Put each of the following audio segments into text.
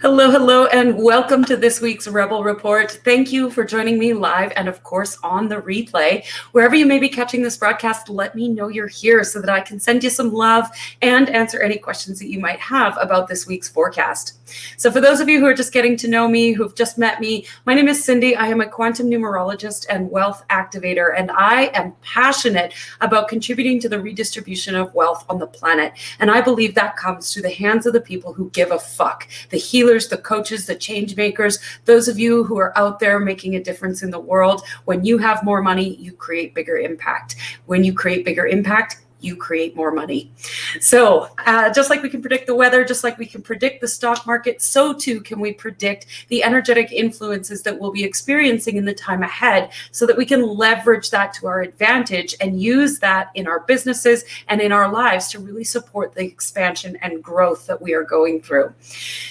Hello, hello, and welcome to this week's Rebel Report. Thank you for joining me live and, of course, on the replay. Wherever you may be catching this broadcast, let me know you're here so that I can send you some love and answer any questions that you might have about this week's forecast. So for those of you who are just getting to know me, who've just met me, my name is Cindy. I am a quantum numerologist and wealth activator, and I am passionate about contributing to the redistribution of wealth on the planet. And I believe that comes through the hands of the people who give a fuck, the healers, the coaches, the change makers, those of you who are out there making a difference in the world. When you have more money, you create bigger impact. When you create bigger impact, you create more money. So just like we can predict the weather, just like we can predict the stock market, so too can we predict the energetic influences that we'll be experiencing in the time ahead so that we can leverage that to our advantage and use that in our businesses and in our lives to really support the expansion and growth that we are going through.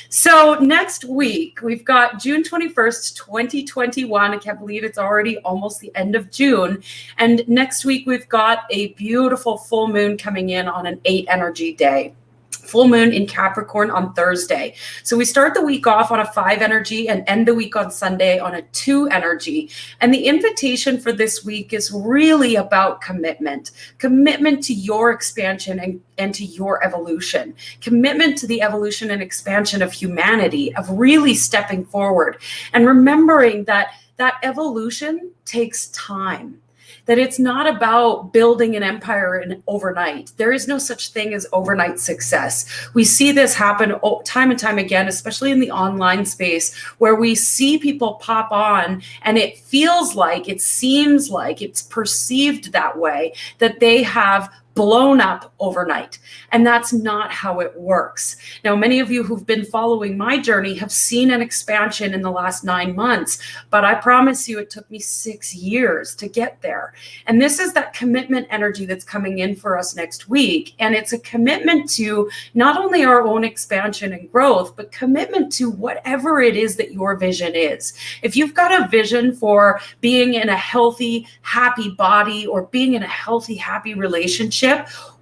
So next week, we've got June 21st, 2021. I can't believe it's already almost the end of June. And next week, we've got a beautiful full moon coming in on an 8 energy day. Full moon in Capricorn on Thursday. So we start the week off on a 5 energy and end the week on Sunday on a 2 energy. And the invitation for this week is really about commitment to your expansion and to your evolution, commitment to the evolution and expansion of humanity, of really stepping forward and remembering that that evolution takes time. That it's not about building an empire overnight. There is no such thing as overnight success. We see this happen time and time again, especially in the online space, where we see people pop on and it feels like, it seems like, it's perceived that way, that they have blown up overnight. And that's not how it works. Now, many of you who've been following my journey have seen an expansion in the last 9 months, but I promise you it took me 6 years to get there. And this is that commitment energy that's coming in for us next week. And it's a commitment to not only our own expansion and growth, but commitment to whatever it is that your vision is. If you've got a vision for being in a healthy, happy body or being in a healthy, happy relationship,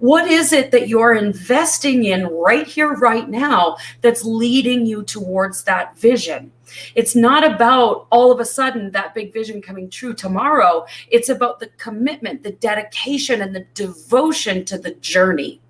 what is it that you're investing in right here, right now, that's leading you towards that vision? It's not about all of a sudden that big vision coming true tomorrow. It's about the commitment, the dedication, and the devotion to the journey,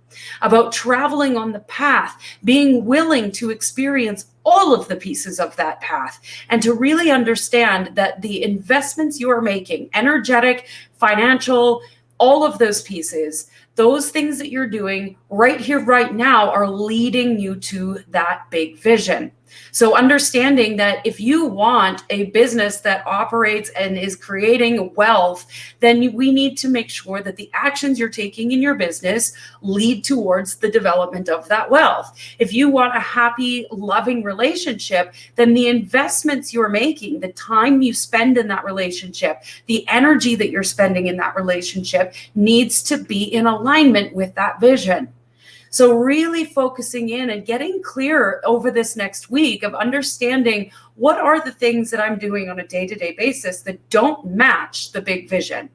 about traveling on the path, being willing to experience all of the pieces of that path, and to really understand that the investments you are making, energetic, financial, all of those pieces, those things that you're doing right here, right now, are leading you to that big vision. So understanding that if you want a business that operates and is creating wealth, then we need to make sure that the actions you're taking in your business lead towards the development of that wealth. If you want a happy, loving relationship, then the investments you're making, the time you spend in that relationship, the energy that you're spending in that relationship needs to be in alignment with that vision. So really focusing in and getting clear over this next week of understanding what are the things that I'm doing on a day-to-day basis that don't match the big vision,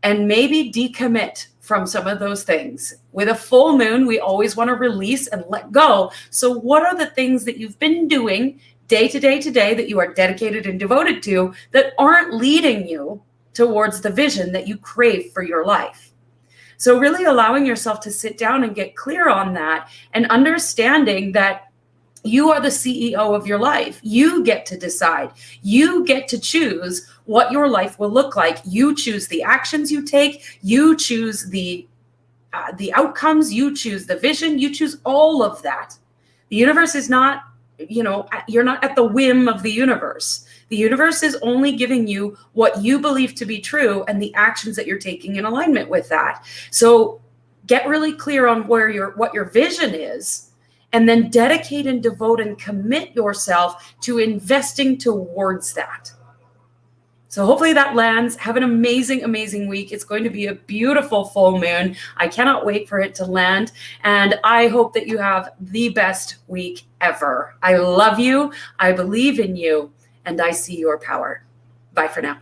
and maybe decommit from some of those things. With a full moon, we always want to release and let go. So what are the things that you've been doing day to day today that you are dedicated and devoted to that aren't leading you towards the vision that you crave for your life? So really allowing yourself to sit down and get clear on that and understanding that you are the CEO of your life. You get to decide. You get to choose what your life will look like. You choose the actions you take. You choose the outcomes. You choose the vision. You choose all of that. The universe is not, you're not at the whim of the universe. The universe is only giving you what you believe to be true and the actions that you're taking in alignment with that. So get really clear on what your vision is, and then dedicate and devote and commit yourself to investing towards that. So hopefully that lands. Have an amazing, amazing week. It's going to be a beautiful full moon. I cannot wait for it to land. And I hope that you have the best week ever. I love you. I believe in you. And I see your power. Bye for now.